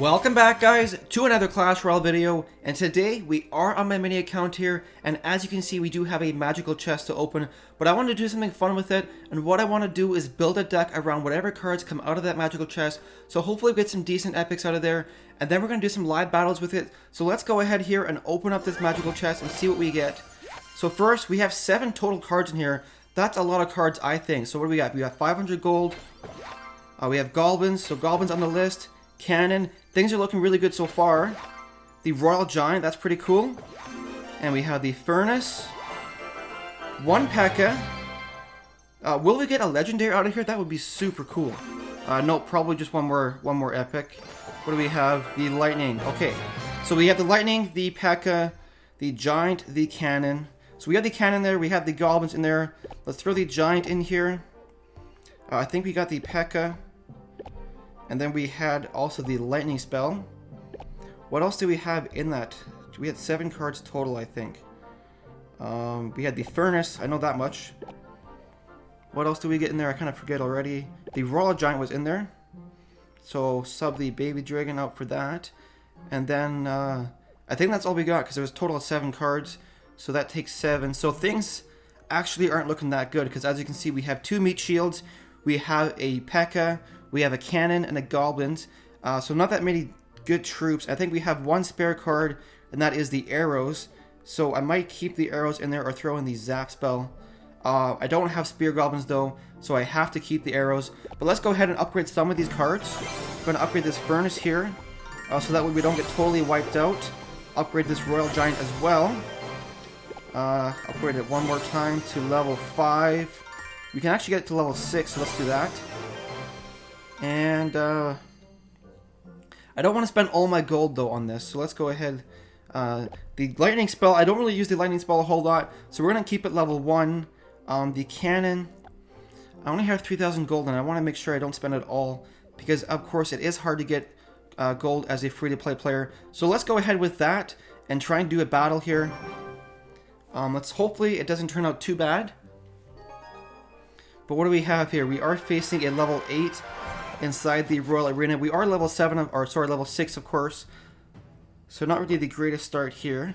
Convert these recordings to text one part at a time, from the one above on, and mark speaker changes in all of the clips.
Speaker 1: Welcome back, guys, to another Clash Royale video, and today we are on my mini account here, and as you can see we do have a magical chest to open, but I want to do something fun with it, and what I want to do is build a deck around whatever cards come out of that magical chest, so hopefully we get some decent epics out of there, and then we're going to do some live battles with it. So let's go ahead here and open up this magical chest and see what we get. So first, we have 7 total cards in here. That's a lot of cards, I think. So what do we got? We got 500 gold, we have goblins, so goblins on the list, cannon. Things are looking really good so far. The Royal Giant, that's pretty cool. And we have the Furnace. 1 P.E.K.K.A. Will we get a legendary out of here? That would be super cool. No, probably just one more epic. What do we have? The Lightning. Okay, so we have the Lightning, the P.E.K.K.A., the Giant, the Cannon. So we have the Cannon there, we have the Goblins in there. Let's throw the Giant in here. I think we got the P.E.K.K.A. And then we had also the lightning spell. What else do we have in that? We had 7 cards total, I think. We had the furnace, I know that much. What else do we get in there? I kind of forget already. The Royal Giant was in there. So sub the baby dragon out for that. And then I think that's all we got because there was a total of 7 cards. So that takes 7. So things actually aren't looking that good because as you can see we have 2 meat shields. We have a P.E.K.K.A. We have a cannon and a goblins, so not that many good troops. I think we have 1 spare card, and that is the arrows. So I might keep the arrows in there or throw in the zap spell. I don't have spear goblins though, so I have to keep the arrows. But let's go ahead and upgrade some of these cards. I'm going to upgrade this furnace here, so that way we don't get totally wiped out. Upgrade this Royal Giant as well. Upgrade it one more time to level 5. We can actually get it to level 6, so let's do that. And I don't want to spend all my gold though on this, so let's go ahead. The lightning spell, I don't really use the lightning spell a whole lot, so we're going to keep it level 1. The cannon, I only have 3,000 gold and I want to make sure I don't spend it all, because of course it is hard to get gold as a free-to-play player. So let's go ahead with that and try and do a battle here. Let's hopefully it doesn't turn out too bad. But what do we have here? We are facing a level 8 inside the Royal Arena. We are level 7, or sorry, level 6 of course. So not really the greatest start here.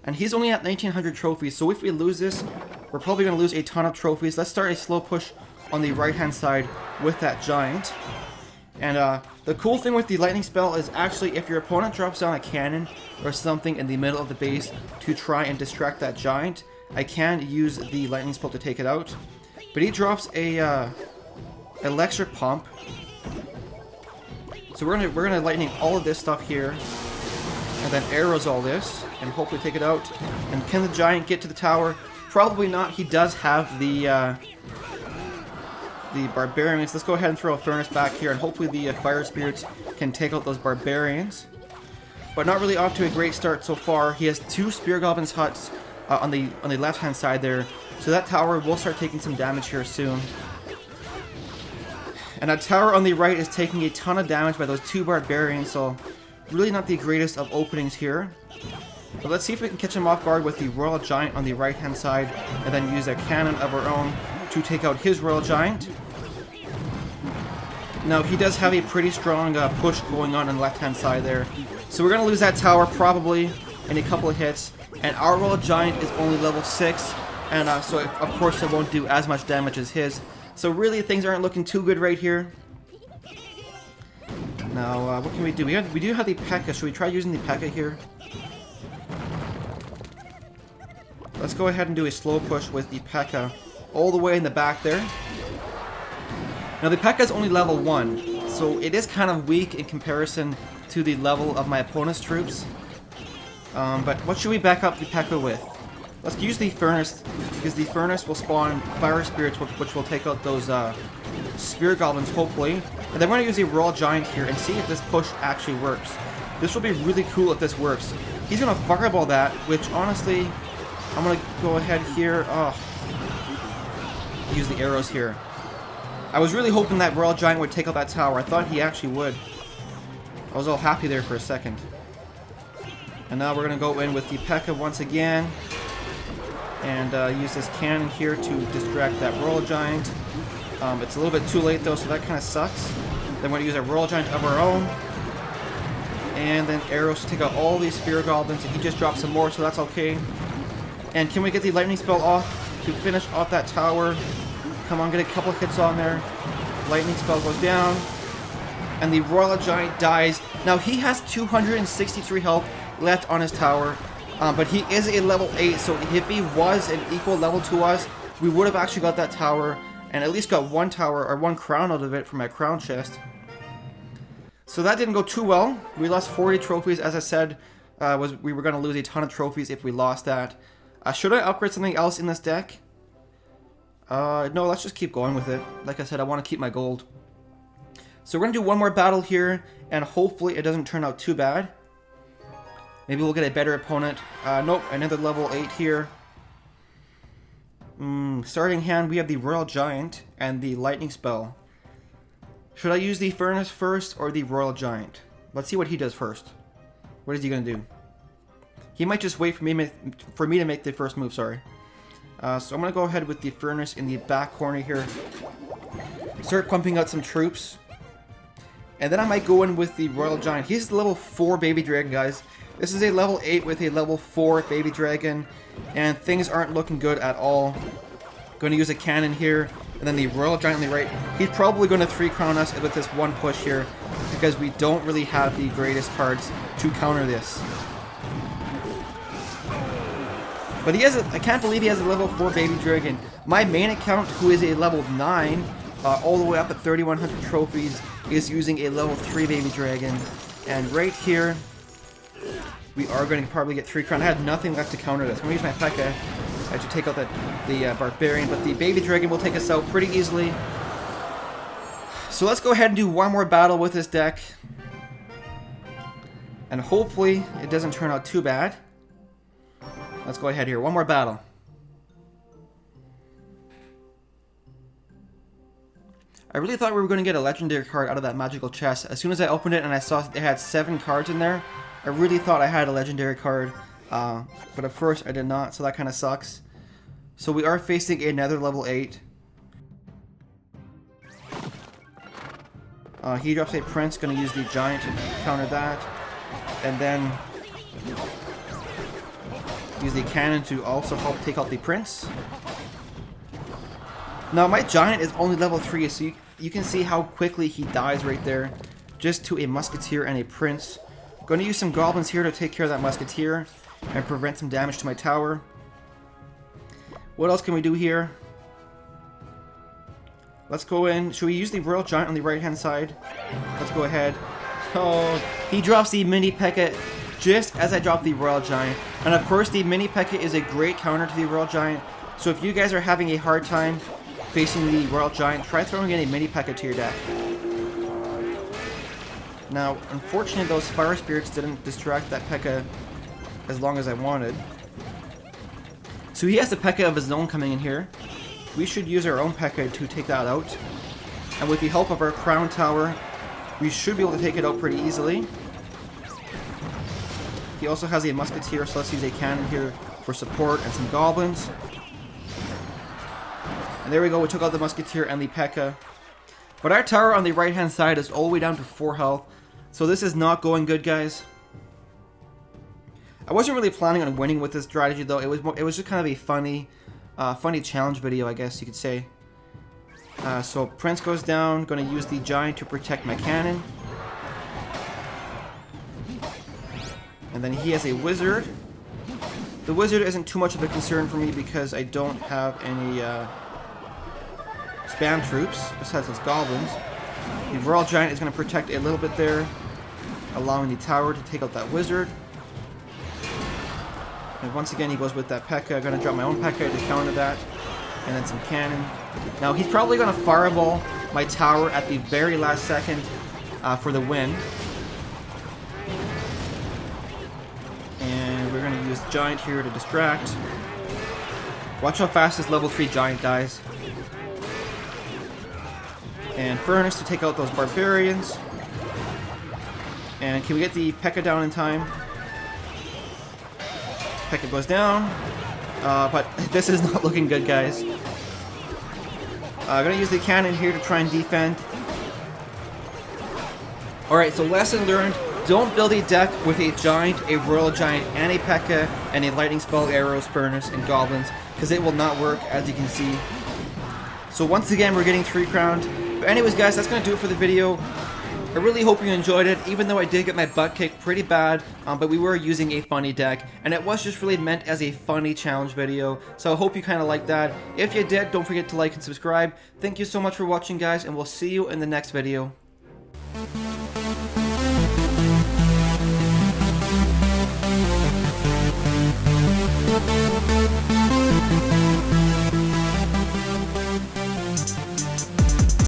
Speaker 1: And he's only at 1900 trophies, so if we lose this, we're probably going to lose a ton of trophies. Let's start a slow push on the right hand side with that Giant. And the cool thing with the lightning spell is actually if your opponent drops down a cannon or something in the middle of the base to try and distract that Giant, I can use the lightning spell to take it out. But he drops a electric pump, so we're gonna lightning all of this stuff here, and then arrows all this, and hopefully take it out. And can the Giant get to the tower? Probably not. He does have the barbarians. Let's go ahead and throw a furnace back here, and hopefully the fire spirits can take out those barbarians. But not really off to a great start so far. He has 2 spear goblins huts on the left hand side there, so that tower will start taking some damage here soon. And that tower on the right is taking a ton of damage by those 2 barbarians, so really not the greatest of openings here. But let's see if we can catch him off guard with the Royal Giant on the right hand side, and then use a cannon of our own to take out his Royal Giant. Now he does have a pretty strong push going on the left hand side there, so we're going to lose that tower probably in a couple of hits. And our Royal Giant is only level 6, and so of course it won't do as much damage as his. So really things aren't looking too good right here. Now what can we do? We do have the P.E.K.K.A. Should we try using the P.E.K.K.A. here? Let's go ahead and do a slow push with the P.E.K.K.A. all the way in the back there. Now the P.E.K.K.A. is only level 1, so it is kind of weak in comparison to the level of my opponent's troops. But what should we back up the P.E.K.K.A. with? Let's use the furnace, because the furnace will spawn fire spirits, which will take out those spear goblins, hopefully. And then we're going to use a Royal Giant here and see if this push actually works. This will be really cool if this works. He's going to fireball that, which honestly, I'm going to go ahead here. Use the arrows here. I was really hoping that Royal Giant would take out that tower. I thought he actually would. I was all happy there for a second. And now we're going to go in with the P.E.K.K.A. once again. And use this cannon here to distract that Royal Giant. It's a little bit too late though, so that kind of sucks. Then we're going to use a Royal Giant of our own. And then arrows to take out all these spear goblins, and he just dropped some more, so that's okay. And can we get the lightning spell off to finish off that tower? Come on, get a couple hits on there. Lightning spell goes down. And the Royal Giant dies. Now, he has 263 health left on his tower. But he is a level 8, so if he was an equal level to us, we would have actually got that tower. And at least got one tower, or one crown out of it from my crown chest. So that didn't go too well. We lost 40 trophies. As I said, we were going to lose a ton of trophies if we lost that. Should I upgrade something else in this deck? No, let's just keep going with it. Like I said, I want to keep my gold. So we're going to do one more battle here, and hopefully it doesn't turn out too bad. Maybe we'll get a better opponent. Nope, another level 8 here. Starting hand, we have the Royal Giant and the Lightning Spell. Should I use the Furnace first or the Royal Giant? Let's see what he does first. What is he going to do? He might just wait for me to make the first move, sorry. So I'm going to go ahead with the Furnace in the back corner here. Start pumping out some troops. And then I might go in with the Royal Giant. He's the level 4 Baby Dragon, guys. This is a level 8 with a level 4 Baby Dragon. And things aren't looking good at all. Going to use a cannon here. And then the Royal Giant on the right. He's probably going to 3-crown us with this one push here. Because we don't really have the greatest cards to counter this. But he has I can't believe he has a level 4 Baby Dragon. My main account, who is a level 9, all the way up at 3,100 trophies, is using a level 3 Baby Dragon. And right here, we are going to probably get 3-crown. I had nothing left to counter this. I'm going to use my P.E.K.K.A. to take out the Barbarian, but the Baby Dragon will take us out pretty easily. So let's go ahead and do one more battle with this deck. And hopefully it doesn't turn out too bad. Let's go ahead here. One more battle. I really thought we were going to get a legendary card out of that magical chest. As soon as I opened it and I saw it had 7 cards in there, I really thought I had a legendary card. But of course I did not, so that kind of sucks. So we are facing another level 8. He drops a Prince, going to use the Giant to counter that. And then use the cannon to also help take out the Prince. Now my Giant is only level 3, so you can see how quickly he dies right there. Just to a Musketeer and a Prince. Going to use some Goblins here to take care of that Musketeer and prevent some damage to my tower. What else can we do here? Let's go in. Should we use the Royal Giant on the right hand side? Let's go ahead. Oh, he drops the mini P.E.K.K.A. just as I drop the Royal Giant. And of course the mini P.E.K.K.A. is a great counter to the Royal Giant. So if you guys are having a hard time facing the Royal Giant, try throwing in a mini P.E.K.K.A. to your deck. Now, unfortunately those Fire Spirits didn't distract that P.E.K.K.A. as long as I wanted. So he has the P.E.K.K.A. of his own coming in here. We should use our own P.E.K.K.A. to take that out. And with the help of our Crown Tower, we should be able to take it out pretty easily. He also has a Musketeer, so let's use a cannon here for support and some Goblins. And there we go, we took out the Musketeer and the P.E.K.K.A. But our tower on the right hand side is all the way down to 4 health. So this is not going good, guys. I wasn't really planning on winning with this strategy though. It was just kind of a funny challenge video, I guess you could say. So Prince goes down, going to use the Giant to protect my cannon. And then he has a Wizard. The Wizard isn't too much of a concern for me because I don't have any spam troops besides those Goblins. The Royal Giant is going to protect a little bit there, allowing the tower to take out that Wizard. And once again he goes with that P.E.K.K.A. I'm going to drop my own P.E.K.K.A. to counter that. And then some cannon. Now he's probably going to fireball my tower at the very last second for the win. And we're going to use Giant here to distract. Watch how fast this level 3 Giant dies. And Furnace to take out those Barbarians. And can we get the P.E.K.K.A. down in time? P.E.K.K.A. goes down. But this is not looking good, guys. I'm going to use the cannon here to try and defend. Alright, so lesson learned. don't build a deck with a giant, a royal giant, and a P.E.K.K.A. and a lightning spell, arrows, furnace, and goblins, because it will not work, as you can see. So once again, we're getting 3 crowned. But anyways, guys, that's going to do it for the video. I really hope you enjoyed it, even though I did get my butt kicked pretty bad, but we were using a funny deck, and it was just really meant as a funny challenge video, so I hope you kind of liked that. If you did, don't forget to like and subscribe. Thank you so much for watching, guys, and we'll see you in the next video.